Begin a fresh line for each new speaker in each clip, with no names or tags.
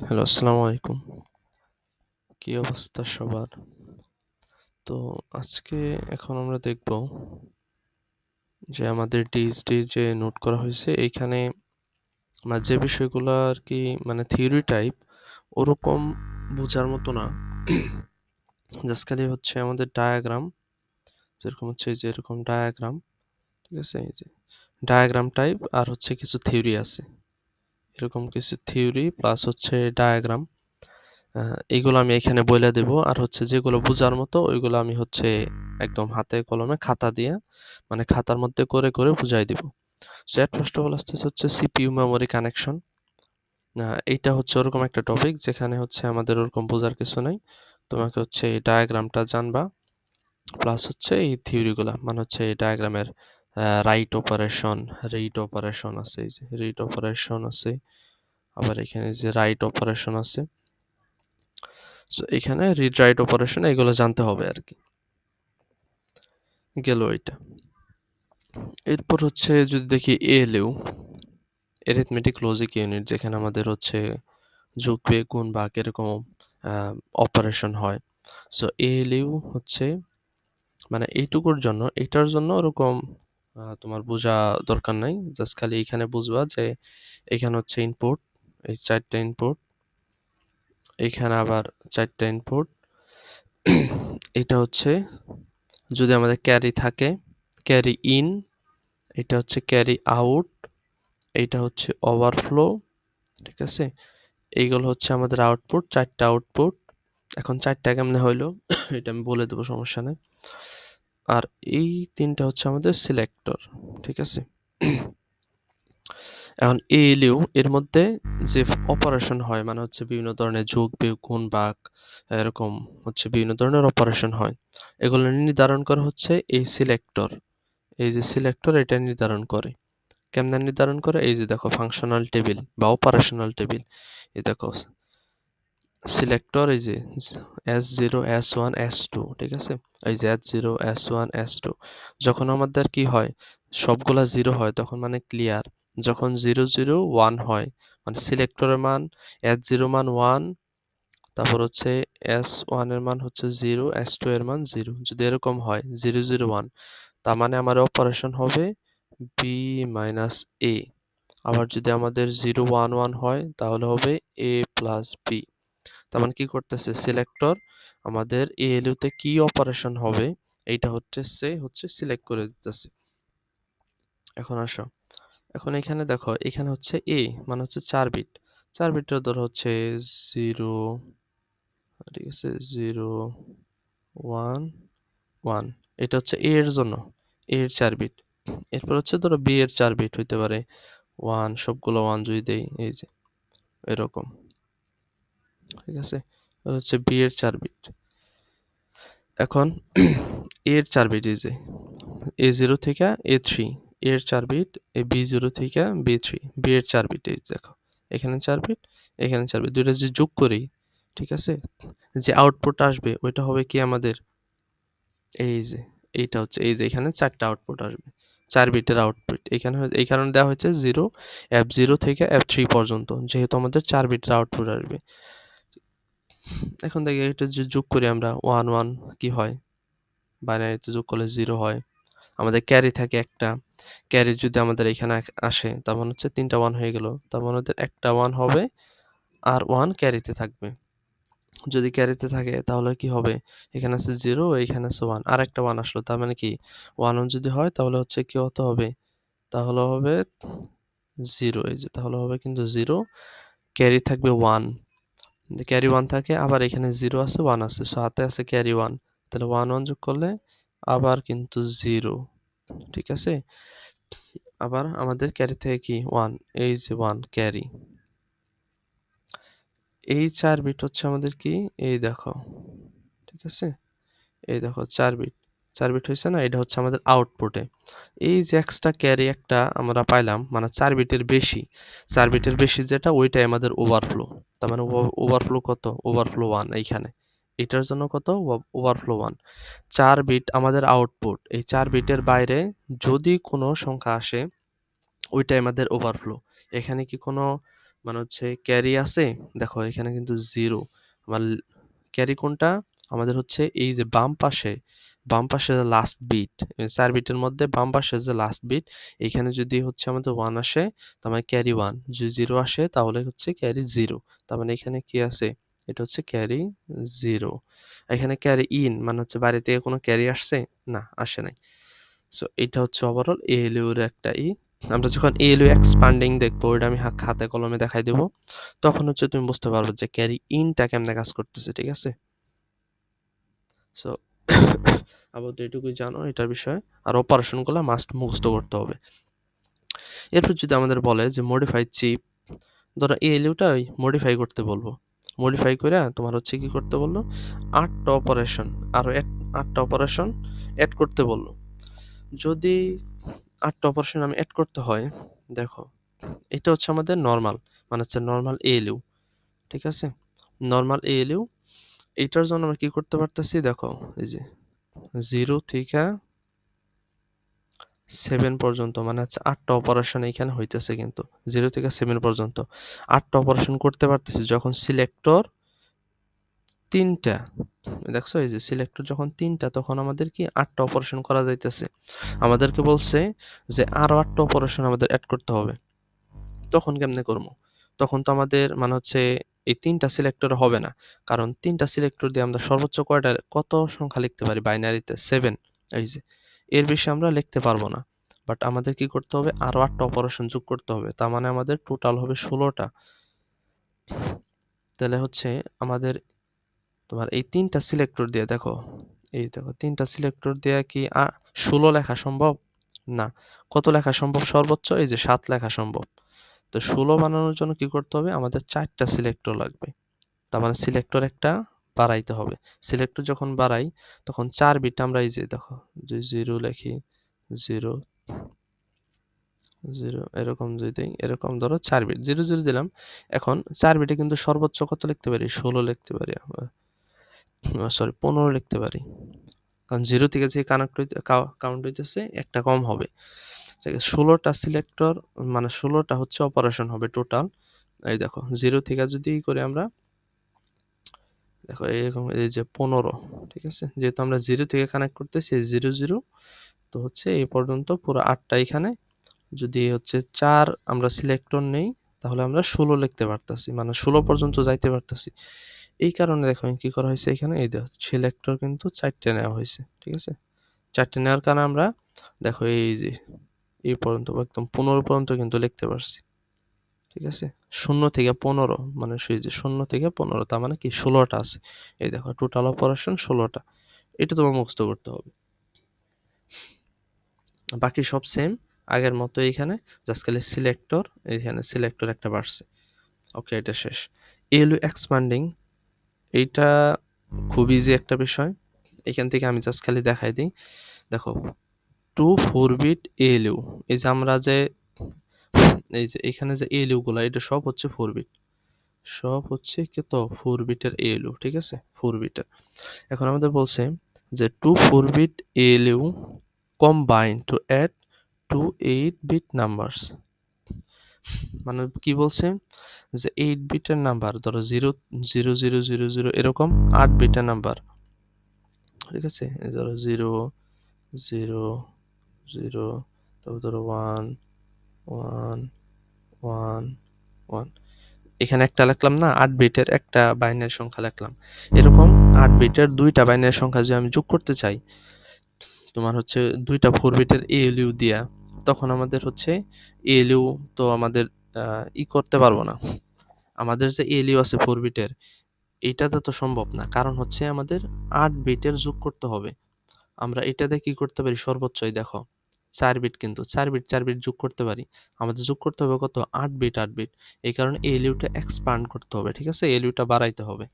Hello, আসসালামু আলাইকুম। কি অবস্থা সবার? তো আজকে এখন আমরা দেখব যে আমাদের ডিএসডি যে নোট করা হয়েছে এইখানে যে বিষয়গুলো আরকি থিওরি টাইপ ওরকম বোঝার মতো না। জাস্ট খালি হচ্ছে আমাদের ডায়াগ্রাম যেরকম হচ্ছে এই যে এরকম ডায়াগ্রাম, ঠিক আছে? এই যে ডায়াগ্রাম টাইপ আর হচ্ছে কিছু থিওরি আছে। এরকম কিছু থিওরি প্লাস হচ্ছে ডায়াগ্রাম। এইগুলো আমি এখানে বইলা দেব। আর হচ্ছে যেগুলো বুঝার মতো ওইগুলো আমি হচ্ছে একদম হাতে কলমে খাতা দিয়ে খাতার মধ্যে করে বুঝাই দিব। So at first of all আসতেছে হচ্ছে সিপিইউ মেমোরি কানেকশন। এইটা হচ্ছে ওরকম একটা টপিক যেখানে হচ্ছে আমাদের ওরকম বোঝার কিছু নাই। তোমাকে হচ্ছে এই ডায়াগ্রামটা জানবা প্লাস হচ্ছে এই থিওরিগুলা হচ্ছে এই ডায়াগ্রামের রাইট অপারেশন, রিড অপারেশন আছে, এই যে রিড অপারেশন আছে। আবার এখানে যে রাইট অপারেশন আছে। সো এখানে রিড রাইট অপারেশন এগুলো জানতে হবে আরকি। গেল এটা। এরপর হচ্ছে যদি দেখি এএলইউ, এরিথমেটিক লজিক ইউনিট, যেখানে আমাদের হচ্ছে যোগ বিয়োগ গুণ ভাগ এরকম অপারেশন হয়। সো এএলইউ হচ্ছে এইটুকুর জন্য, এটার জন্য ওরকম তোমার বোঝা দরকার নাই। জাস্ট খালি এখানে বুঝবা যে এখানে হচ্ছে ইনপুট, এই ৪ টা ইনপুট, এইখানে আবার ৪ টা ইনপুট। এটা হচ্ছে যদি আমাদের ক্যারি থাকে, ক্যারি ইন, এটা হচ্ছে ক্যারি আউট, এইটা হচ্ছে ওভারফ্লো, ঠিক আছে? এইগুলো হচ্ছে আমাদের আউটপুট, ৪ টা আউটপুট। এখন ৪ টা কেমনে হইলো এটা আমি বলে দেব, সমস্যা নাই। আর এই ৩ টা হচ্ছে আমাদের সিলেক্টর, ঠিক আছে? এখন এএলইউ এর মধ্যে যে অপারেশন হয় হচ্ছে বিভিন্ন ধরনের যোগ, বিয়োগ, গুণ, ভাগ এরকম হচ্ছে বিভিন্ন ধরনের অপারেশন হয়। এগুলো নির্ধারণ করা হচ্ছে এই সিলেক্টর। এই যে সিলেক্টর এটা নির্ধারণ করে। কেমনে নির্ধারণ করে? এই যে দেখো ফাংশনাল টেবিল বা অপারেশনাল টেবিল। এই দেখো সিলেক্টর, এই যে S0, S1, S2, ঠিক আছে? এই যে S0, S1, S2 যখন আমাদের কি হয় সবগুলা 0 হয় তখন ক্লিয়ার। যখন 0, 0, 1 হয় সিলেক্টরের মান S0 মান 1, তারপর হচ্ছে S1 এর মান হচ্ছে 0, S2 এর মান 0। যদি এরকম হয় 0, 0, 1 তার আমার অপারেশন হবে B মাইনাস A। আবার যদি আমাদের 0, 1, 1 হয় তাহলে হবে A প্লাস B। তার কি করতেছে সিলেক্টর আমাদের এএলইউ তে কি অপারেশন হবে এইটা হচ্ছে সিলেক্ট করে দিতেছে। এখন আসো, এখন এখানে দেখো, এখানে হচ্ছে এ হচ্ছে 4 বিট, 4 বিটের ধর হচ্ছে 0, ঠিক আছে, 0, 1, 1, এটা হচ্ছে এ এর জন্য, এ এর 4 বিট। এরপর হচ্ছে ধরো বি এর 4 বিট হইতে পারে 1, সবগুলো 1 যদি দেই, এই যে এরকম, ঠিক আছে? হচ্ছে বি এর 4 বিট। এখন এর 4 বিট, এই যে A0 থেকে A3, এর 4 বিট, B0 থেকে B3, B এর 4 বিট, এই দেখো এখানে 4 বিট, এখানে 4 বিট, দুইটা যে যোগ করি, ঠিক আছে, যে আউটপুট আসবে ওইটা হবে কি আমাদের এই যে এইটা হচ্ছে, এই যে এখানে 4টা আউটপুট আসবে, 4 বিটের আউটপুট। এখানে এই কারণে দেওয়া হয়েছে 0, F0 থেকে F3 পর্যন্ত, যেহেতু আমাদের 4 বিটের আউটপুট আসবে। এখন দেখি এটা যে যোগ করি আমরা 1, 1 কি হয়, বাইনারিতে যোগ করলে 0 হয়। আমাদের ক্যারি থাকে একটা, ক্যারি যদি আমাদের এখানে আসে তার হচ্ছে 3টা 1 হয়ে গেল। তার ওদের একটা 1 হবে আর 1 ক্যারিতে থাকবে। যদি ক্যারিতে থাকে তাহলে কি হবে? এখানে আছে 0, এখানে আছে 1, আরেকটা 1 আসলো। তার কি 1, 1 যদি হয় তাহলে হচ্ছে কি হতে হবে? তাহলে হবে 0, এই যে তাহলে হবে কিন্তু 0, ক্যারি থাকবে 1। ক্যারি 1 থাকে, আবার এখানে 0 আছে, 1 আছে। সো হাতে আছে ক্যারি 1। তাহলে 1, 1 যোগ করলে আবার কিন্তু 0, ঠিক আছে? আবার আমাদের ক্যারি থেকে কি 1, এই যে 1 ক্যারি। এই 4 বিট হচ্ছে আমাদের কি, এই দেখো, ঠিক আছে? এই দেখো 4 বিট, 4 বিট হয়েছে না? এটা হচ্ছে আমাদের আউটপুটে। এই যে এক্সট্রা ক্যারি একটা আমরা পাইলাম 4 বিটের বেশি, 4 বিটের বেশি যেটা ওইটাই আমাদের ওভারফ্লো। তার ওভারফ্লো কত? ওভারফ্লো 1 এইখানে। এটার জন্য কত? ওভারফ্লো 1। 4 বিট আমাদের আউটপুট। এই 4 বিটের বাইরে যদি কোনো সংখ্যা আসে ওইটাই আমাদের ওভারফ্লো। এখানে কি কোনো মানে হচ্ছে ক্যারি আছে, দেখো এখানে কিন্তু 0। আমার ক্যারি কোনটা? আমাদের হচ্ছে এই যে বাম পাশে যে লাস্ট বিট, 4 বিটের মধ্যে বাম পাশে যে লাস্ট বিট, এখানে যদি হচ্ছে আমাদের 1 আসে তার মানে ক্যারি 1, যদি 0 আসে তাহলে হচ্ছে ক্যারি 0। তার মানে এখানে কি আছে? এটা হচ্ছে ক্যারি 0। এখানে ক্যারি ইন মানে হচ্ছে বাইরে থেকে কোনো ক্যারি আসছে? না, আসে নাই। সো এটা হচ্ছে ওভারঅল ALU এর একটা আমরা যখন ALU এক্সপান্ডিং দেখবো, এটা আমি হাতে কলমে দেখাই দেবো, তখন হচ্ছে তুমি বুঝতে পারবে যে ক্যারি ইনটা কেমনে কাজ করতেছে, ঠিক আছে? সো আপাতত এটুকুই জানো এটার বিষয়ে, আর অপারেশনগুলো মাস্ট মুখস্থ করতে হবে। এরপর যদি আমাদের বলে যে মডিফাই চিপ, ধরো ALUটা মডিফাই করতে বলবো, মডিফাই করে তোমার হচ্ছে কি করতে বললো? 8টা অপারেশন, আরো 8টা অপারেশন অ্যাড করতে বললো। যদি 8টা অপারেশন আমি অ্যাড করতে হয়, দেখো এটা হচ্ছে আমাদের নর্মাল, মানে হচ্ছে নর্মাল ALU, ঠিক আছে? নর্মাল ALU, এইটার জন্য আমরা কি করতে পারতেছি? দেখো এই যে 0 থেকে 7 পর্যন্ত, মানে হচ্ছে 8টা অপারেশন এখানে হইতেছে, কিন্তু 0 থেকে 7 পর্যন্ত 8টা অপারেশন করতে পারতেছি যখন সিলেক্টর 3টা। দেখছো এই যে সিলেক্টর যখন 3টা, তখন আমাদের কি 8টা অপারেশন করা যাইতেছে। আমাদেরকে বলছে যে আরো 8টা অপারেশন আমাদের অ্যাড করতে হবে। তখন কেমনে করবো? তখন তো আমাদের মানে হচ্ছে এই 3টা সিলেক্টর হবে না, কারণ 3টা সিলেক্টর দিয়ে আমরা সর্বোচ্চ কত সংখ্যা লিখতে পারি বাইনারিতে? 7। এই যে এর বেশি আমরা লিখতে পারবো না। বাট আমাদের কি করতে হবে? আরো 8টা অপারেশন যোগ করতে হবে, তার মানে আমাদের টোটাল হবে 16টা। তাহলে হচ্ছে আমাদের তোমার এই 3টা সিলেক্টর দিয়ে দেখো, এই দেখো 3টা সিলেক্টর দিয়ে কি 16 লেখা সম্ভব? না। কত লেখা সম্ভব সর্বোচ্চ? এই যে 7 লেখা সম্ভব। তো 16 বানানোর জন্য কি করতে হবে? আমাদের 4টা সিলেক্টর লাগবে। তার মানে সিলেক্টর একটা বাড়াইতে হবে। সিলেক্টর যখন বাড়াই, তখন 4 বিট আমরা এই যে দেখো, যে 0 লিখি, 0 0 এরকম যদি এরকম ধরো 4 বিট 0 0 দিলাম। এখন 4 বিটে কিন্তু সর্বোচ্চ কত লিখতে পারি? 16 লিখতে পারি আমরা। সরি 15 লিখতে পারি। কারণ 0 থেকে যে কাউন্ট হইতেছে একটা কম হবে। ঠিক আছে? 16টা সিলেক্টর, মানে 16টা হচ্ছে অপারেশন হবে টোটাল। এই দেখো 0 থেকে যদি করে আমরা, দেখো এরকম এই যে 15, ঠিক আছে? যেহেতু আমরা 0 থেকে কানেক্ট করতেছি 0 0, তো হচ্ছে এই পর্যন্ত পুরো 8টা এখানে। যদি হচ্ছে 4 আমরা সিলেক্টর নেই, তাহলে আমরা 16 লিখতে পারতাছি, মানে 16 পর্যন্ত যাইতে পারতাছি। এই কারণে দেখো কি করা হয়েছে এখানে, এই দেখো সিলেক্টর কিন্তু 4টে নেওয়া হয়েছে, ঠিক আছে? 4টে নেওয়ার কারণে আমরা দেখো এই যে এই পর্যন্ত একদম 15 পর্যন্ত কিন্তু লিখতে পারছি, ঠিক আছে? 0 থেকে 15, মানে সেই যে 0 থেকে 15, তার মানে কি 16টা আছে। এই দেখো টোটাল অপারেশন 16টা। এটা তোমার মুখস্থ করতে হবে। বাকি সব সেম আগের মতো এখানে, জাস্ট খালি সিলেক্টর, এখানে সিলেক্টর একটা বাড়ছে। ওকে, এটা শেষ। ALU এক্সপান্ডিং, এইটা খুব ইজি একটা বিষয়। এখান থেকে আমি জাস্ট খালি দেখাই দিই। দেখো 2 4 বিট ALU, এই যে আমরা যে এই যে এখানে যে ALU গুলা, এটা সব হচ্ছে 4 বিট, সব হচ্ছে কত? 4 বিটের ALU, ঠিক আছে? 4 বিটের। এখন আমাদের বলছে যে 2 4 bit ALU combine to add 2 8 bit numbers, মানে কি বলছে? যে 8 বিটের নাম্বার, ধরো 0 0 0 0 0 এরকম 8 বিটের নাম্বার, ঠিক আছে? এই ধরো 0 0 0, তারপর ধরো 1 1 1 1, এখানে একটা লিখলাম না, 8 বিটের একটা বাইনারি সংখ্যা লিখলাম। এরকম 8 বিটের দুইটা বাইনারি সংখ্যা যদি আমি যোগ করতে চাই, তোমার হচ্ছে দুইটা 4 বিটের ALU দিয়া, তখন আমাদের হচ্ছে ALU তো আমাদের করতে পারবো না। আমাদের যে ALU আছে 4 বিটের, এইটাতে তো সম্ভব না, কারণ হচ্ছে আমাদের 8 বিটের যোগ করতে হবে। আমরা এটাতে কি করতে পারি? সর্বোচ্চই দেখো 4 বিট, কিন্তু 4 বিট 4 বিট যোগ করতে পারি। আমাদের যোগ করতে হবে কত? 8 বিট 8 বিট। এই কারণে ALUটা এক্সপান্ড করতে হবে, ঠিক আছে? ALUটা বাড়াইতে হবে।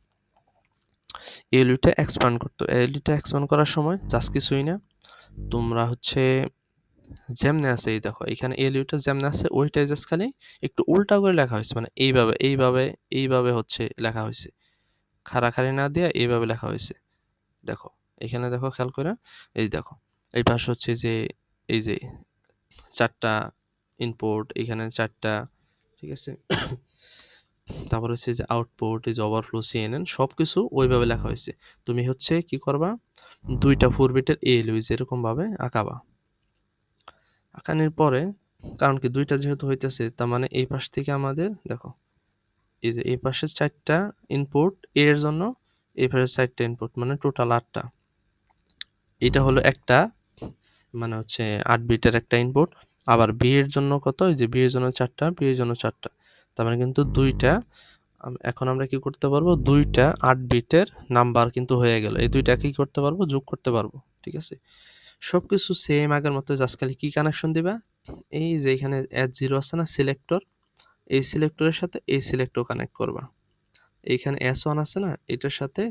ALUটা এক্সপান্ড করতে, ALUটা এক্সপান্ড করার সময় জাস্ট কিছুই না, তোমরা হচ্ছে যেমনে আছে এই দেখো এখানে ALUটা যেমনে আছে ওইটাই জাস্ট খালি একটু উল্টা করে লেখা হয়েছে, মানে এইভাবে এইভাবে এইভাবে হচ্ছে লেখা হয়েছে, খাড়াখাড়ি না দিয়ে এইভাবে লেখা হয়েছে। দেখো এখানে দেখো খেয়াল করে, এই দেখো এই পাশে হচ্ছে যে এই যে 4টা ইনপুট, এখানে 4টা, ঠিক আছে? তারপর হচ্ছে যে আউটপুট, এই যে ওভারফ্লো, সিএনএন সবকিছু ওইভাবে লেখা হয়েছে। তুমি হচ্ছে কি করবা? ২ টা 4 বিটের ALU যেরকমভাবে আঁকাবা। আঁকানোর পরে কারণ কি ২ টা যেহেতু হইতেছে তার মানে এই পাশ থেকে আমাদের দেখো, এই যে এই পাশে ৪ টা ইনপুট A এর জন্য, এই পাশে ৪ টা ইনপুট মানে টোটাল ৮ টা। এটা হলো একটা মানে হচ্ছে ৮ বিটের একটা ইনপুট। আবার B এর জন্য কত? এই যে B এর জন্য ৪ টা, B এর জন্য ৪ টা। তার মানে কিন্তু ২ টা এখন আমরা কি করতে পারবো? ২ টা ৮ বিটের নাম্বার কিন্তু হয়ে গেল। এই ২ টা কি করতে পারবো? যোগ করতে পারবো। ঠিক আছে? সবকিছু সেম আগের মতো, জাস্ট খালি কি কানেকশন দিবা? এই যে এখানে S0 আছে না সিলেক্টর? এই সিলেক্টরের সাথে এই সিলেক্টর কানেক্ট করবা। এইখানে S1 আছে না? এটার সাথে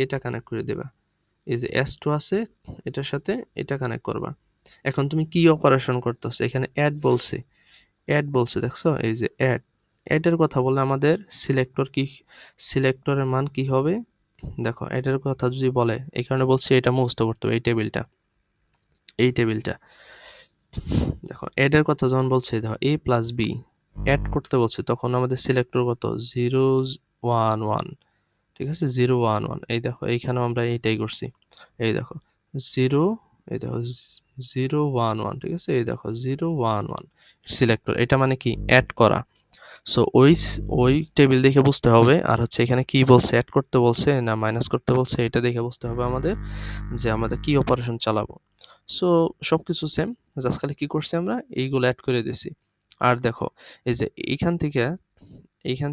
এটা কানেক্ট করে দিবা। এই যে S2 আছে এটার সাথে এটা কানেক্ট করবা। এখন তুমি কি অপারেশন করতেছো? এখানে অ্যাড বলছে দেখছো? এই যে অ্যাডের কথা বললে আমাদের সিলেক্টরের মান কি হবে? দেখো অ্যাডের কথা যদি বলে, এই কারণে বলছি এটা মুখস্থ করতে হবে, এই টেবিলটা দেখো অ্যাডের কথা যখন বলছে, দেখো a প্লাস বি অ্যাড করতে বলছে, তখন আমাদের সিলেক্টর কত? 0 1 1। ঠিক আছে, 0 1 1। এই দেখো এইখানেও আমরা এইটাই করছি। এই দেখো 0, এই দেখো 0 1 1। ঠিক আছে, এই দেখো 0 1 1 সিলেক্টর, এটা মানে কি? অ্যাড করা। সো ওই টেবিল দেখে বুঝতে হবে, আর হচ্ছে এখানে কি বলছে, অ্যাড করতে বলছে না মাইনাস করতে বলছে, এটা দেখে বুঝতে হবে আমাদের যে আমাদের কি অপারেশন চালাবো। সো সবকিছু সেম, জাস্ট খালি কি করছি আমরা? এইগুলো অ্যাড করে দিছি। আর দেখো এই যে এইখান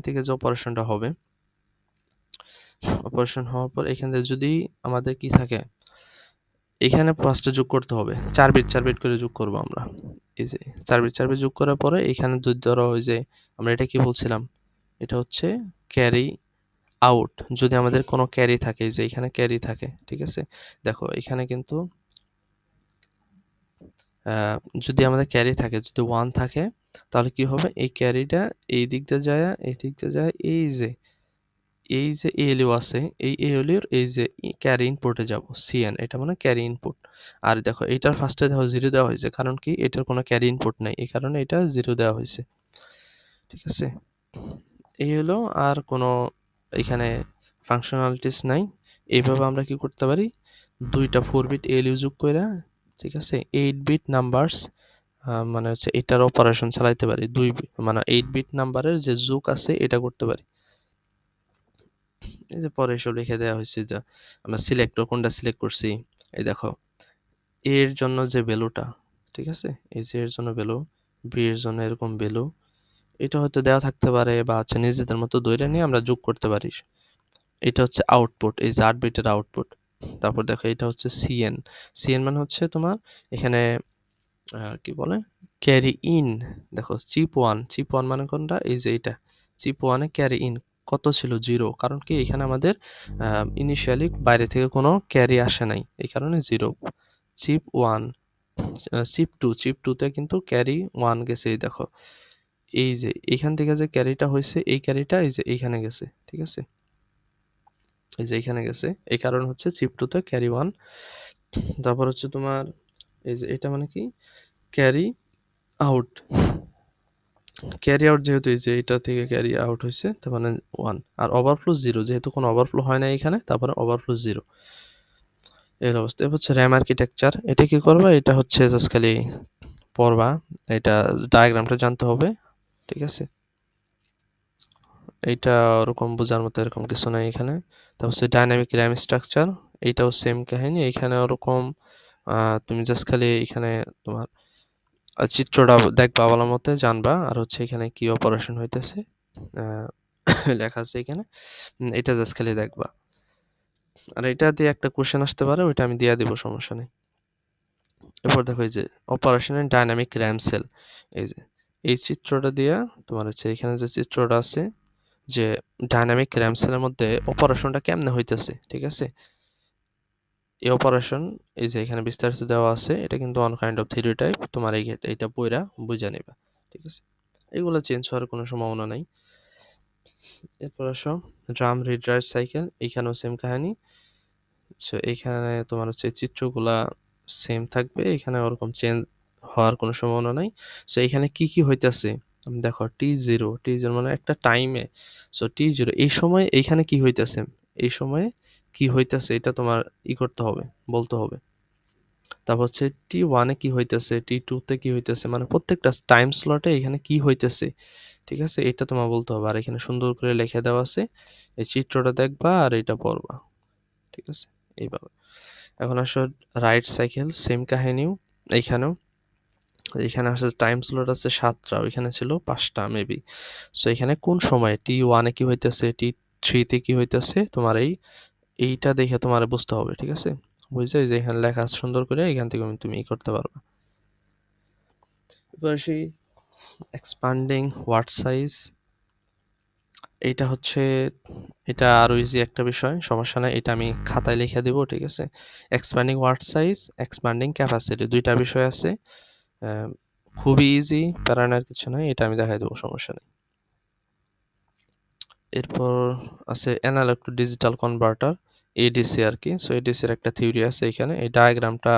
থেকে যে অপারেশনটা হবে, অপারেশন হওয়ার পর এখান থেকে যদি আমাদের কি থাকে, এখানে ৫টা যোগ করতে হবে। ৪ বিট করে যোগ করব আমরা। এই যে ৪ বিট যোগ করার পরে এখানে ধরো ওই যে আমরা এটা কি বলছিলাম? এটা হচ্ছে ক্যারি আউট। যদি আমাদের কোনো ক্যারি থাকে, এই যে এখানে ক্যারি থাকে, ঠিক আছে? দেখো এখানে কিন্তু আ যদি আমাদের ক্যারি থাকে, যদি 1 থাকে, তাহলে কি হবে? এই ক্যারিটা এই দিক দিয়ে যায়া, এই দিক দিয়ে যায়া এই যে ALU আছে, এই ALU এর এই যে ক্যারি ইনপুটে যাব। CN এটা মানে ক্যারি ইনপুট। আর দেখো এইটার ফার্স্টে দেখো 0 দেওয়া হয়েছে। কারণ কি? এটার কোনো ক্যারি ইনপুট নাই। এই কারণে এটা 0 দেওয়া হয়েছে। ঠিক আছে? এই হলো, আর কোনো এখানে ফাংশনালিটিস নাই। এইভাবে আমরা কি করতে পারি? ২ টা 4 বিট ALU যোগ কইরা, ঠিক আছে? 8 বিট নাম্বারস মানে হচ্ছে এটার অপারেশন চালাইতে পারি। মানে 8 বিট নাম্বারের যে যোগ আছে এটা করতে পারি। এই যে পরে এসব লিখে দেওয়া হয়েছে যে আমরা সিলেক্টর কোনটা সিলেক্ট করছি। এই দেখো A এর জন্য যে ভ্যালুটা, ঠিক আছে? এই যে এর জন্য ভ্যালু, B এর জন্য এরকম ভ্যালু। এটা হয়তো দেওয়া থাকতে পারে বা হচ্ছে নিজেদের মতো ধইরা নিয়ে আমরা যোগ করতে পারি। এটা হচ্ছে আউটপুট, এই যে ৮ বিটের আউটপুট। তারপর দেখো এটা হচ্ছে CN। CN মানে হচ্ছে তোমার এখানে কি বলে? Carry in. দেখো চিপ 1 মানে কোনটা? এই যে এইটা। চিপ 1 এ ক্যারি ইন কত ছিল? 0। কারণ কি? এখানে আমাদের ইনিশিয়ালি বাইরে থেকে কোনো ক্যারি আসে নাই। এই কারণে 0। চিপ 1, চিপ 2 তে কিন্তু ক্যারি 1 গেছে, এই দেখো। এই যে এইখান থেকে যে ক্যারিটা হইছে, এই ক্যারিটা এই যে এইখানে গেছে। ঠিক আছে? এই যে এইখানে গেছে। এই কারণ হচ্ছে চিপ 2 তে ক্যারি 1। তারপর হচ্ছে তোমার এই যে এটা মানে কি? Carry out. ক্যারি আউট যেহেতু এই যে এটা থেকে ক্যারি আউট হইছে, তার মানে 1। আর ওভারফ্লো 0, যেহেতু কোনো ওভারফ্লো হয় না এখানে, তারপরে ওভারফ্লো 0। এই অবস্থা। এবার হচ্ছে RAM আর্কিটেকচার। এটা কি করবা? এটা হচ্ছে জাস্ট খালি পড়বা। এটা ডায়াগ্রামটা জানতে হবে। ঠিক আছে? এইটা ওরকম বোঝার মতো এরকম কিছু নাই এখানে। তারপর হচ্ছে ডাইনামিক RAM স্ট্রাকচার। এইটাও সেম কাহিনী। এখানে ওরকম তুমি জাস্ট খালি এখানে তোমার চিত্রটা দেখবা ভালো মতো, জানবা। আর হচ্ছে এখানে কি অপারেশন হইতেছে আ লেখা আছে এখানে। এটা জাস্ট খালি দেখবা। আর এটা দিয়ে একটা কোয়েশ্চেন আসতে পারে, ওইটা আমি দিয়া দিব, সমস্যা নেই। এরপর দেখো এই যে operation and dynamic RAM cell. এই যে এই চিত্রটা দিয়া তোমার হচ্ছে এখানে যে চিত্রটা আছে যে ডাইনামিক RAM সেলের মধ্যে অপারেশনটা কেমনে হইতেছে, ঠিক আছে? এই অপারেশন এই যে এখানে বিস্তারিত দেওয়া আছে। এটা কিন্তু one kind of theory type. তোমার এইটা পইড়া বুঝা নিবা। ঠিক আছে? এগুলো চেঞ্জ হওয়ার কোনো সম্ভাবনা নাই। এরপর আসো ড্রাম রিড রাইট সাইকেল। এইখানেও সেম কাহিনী। সো এইখানে তোমার হচ্ছে চিত্রগুলা সেম থাকবে। এখানে ওরকম চেঞ্জ হওয়ার কোনো সম্ভাবনা নাই। সো এখানে কি হইতাছে? দেখো টি0 মানে একটা টাইমে। সো টি0 এই সময় এইখানে কি হইতেছে, এই সময়ে কি হইতেছে এটা তোমার করতে হবে, বলতে হবে। তারপর হচ্ছে টি1 এ কি হইতেছে, টি2 তে কি হইতেছে, মানে প্রত্যেকটা টাইম স্লটে এখানে কি হইতেছে, ঠিক আছে, এটা তোমার বলতে হবে। আর এখানে সুন্দর করে লিখে দেওয়া আছে, এই চিত্রটা দেখবা আর এটা পড়বা, ঠিক আছে, এইভাবে। এখন আসো রাইট সাইকেল, সেম কাহিনীও এইখানেও। এখানে আসলে টাইম স্লট আছে 7টা, ওইখানে ছিল 5টা মেবি। সো এখানে কোন সময় টি1 এ কি হইতেছে, টি3 তে কি হইতেছে, তোমার এইটা দেখে তোমার বুঝতে হবে, ঠিক আছে। বুঝছো, যে এখানে লেখা আছে সুন্দর করে, এখান থেকে তুমি করতে পারবে। এবার সেই এক্সপান্ডিং ওয়ার্ড সাইজ, এটা হচ্ছে, এটা আরো ইজি একটা বিষয়, সমস্যা নাই, এটা আমি খাতায় লিখে দিব, ঠিক আছে। Expanding word size, expanding capacity, দুইটা বিষয় আছে। খুবই ইজি, প্যারানোর কিছু নাই, এটা আমি দেখাই দেবো, সমস্যা নেই। এরপর আছে analog to digital converter, ADC আর কি। সো এডিসির একটা থিওরি আছে এখানে, এই ডায়াগ্রামটা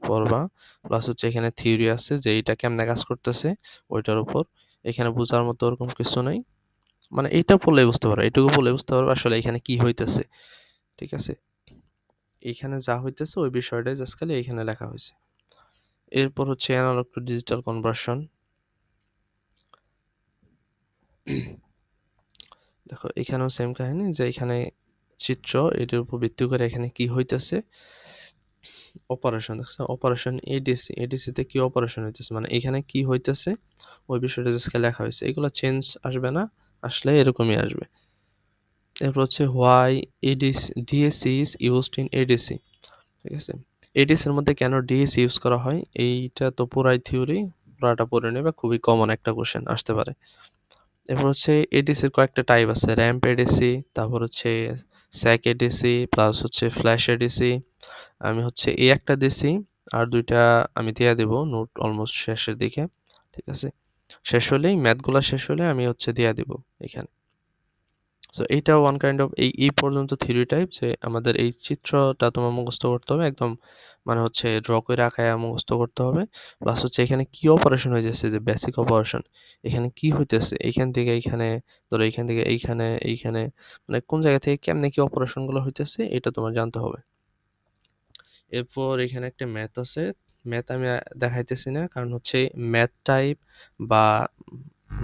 পড়বা, প্লাস হচ্ছে এখানে থিওরি আছে যে এইটা কেমনে কাজ করতেছে ওইটার উপর। এখানে বোঝার মতো ওরকম কিছু নাই, মানে এইটা পড়লে বুঝতে পারো, এইটুকু পড়লে বুঝতে পারবো আসলে এখানে কি হইতেছে, ঠিক আছে। এইখানে যা হইতেছে ওই বিষয়টাই জাস্ট খালি এইখানে লেখা হয়েছে। এরপর হচ্ছে অ্যানালগ টু ডিজিটাল কনভার্সন। দেখো এখানেও সেম কাহিনী, যে এখানে চিত্র, এটার উপর ভিত্তি করে এখানে কি হইতেছে, অপারেশন দেখছো, অপারেশন এডিসি, এডিসিতে কি অপারেশন হইতেছে, মানে এখানে কি হইতেছে ওই বিষয়টা জাস্ট লেখা হয়েছে। এগুলো চেঞ্জ আসবে না, আসলে এরকমই আসবে। এরপর হচ্ছে why ADC DAC is used in ADC, ঠিক আছে। এডিসির মধ্যে কেন ডিএসি ইউজ করা হয়, এইটা তো পুরাই থিওরি, পুরাটা পড়ে নেবে, খুবই কমন একটা কোশ্চেন আসতে পারে। এরপর হচ্ছে এডিসির কয়েকটা টাইপ আছে, র্যাম্প এডিসি, তারপর হচ্ছে স্যাক এডিসি, প্লাস হচ্ছে ফ্ল্যাশ এডিসি। আমি হচ্ছে এই একটা দিছি, আর দুইটা আমি দিয়ে দেবো নোট অলমোস্ট শেষের দিকে, ঠিক আছে। শেষ হলেই ম্যাথগুলা শেষ হলে আমি হচ্ছে দিয়ে দিব এখানে। সো এইটা ওয়ান কাইন্ড অফ এই পর্যন্ত থিওরি টাইপ, যে আমাদের এই চিত্রটা তোমার মুখস্থ করতে হবে একদম, মানে হচ্ছে ড্র করে আঁকায়া মুখস্থ করতে হবে। প্লাস হচ্ছে এখানে কি অপারেশন হইতেছে, যে বেসিক অপারেশন, এখানে কি হইতেছে, এইখান থেকে এইখানে, ধরো এইখান থেকে এইখানে, এইখানে, মানে কোন জায়গা থেকে কেমনে কি অপারেশনগুলো হইতেছে এটা তোমার জানতে হবে। এরপর এখানে একটা ম্যাথ আছে, ম্যাথ আমি দেখাইতেছি না, কারণ হচ্ছে ম্যাথ টাইপ বা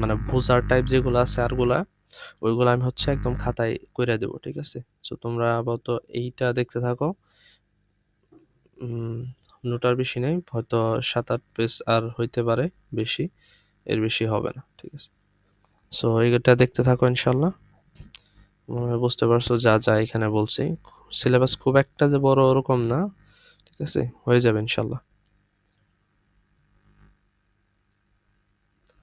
মানে বোঝার টাইপ যেগুলো আছে আরগুলা, ওইগুলো আমি হচ্ছে একদম খাতায় কইরা দেবো, ঠিক আছে। সো তোমরা আপাতত এইটা দেখতে থাকো। নোট আর বেশি নেই, হয়তো 7-8 পেজ আর হইতে পারে, বেশি, এর বেশি হবে না, ঠিক আছে। সো এইটা দেখতে থাকো ইনশাল্লাহ। মনে হয় বুঝতে পারছো যা যা এখানে বলছি। সিলেবাস খুব একটা যে বড় ওরকম না, ঠিক আছে, হয়ে যাবে ইনশাল্লাহ।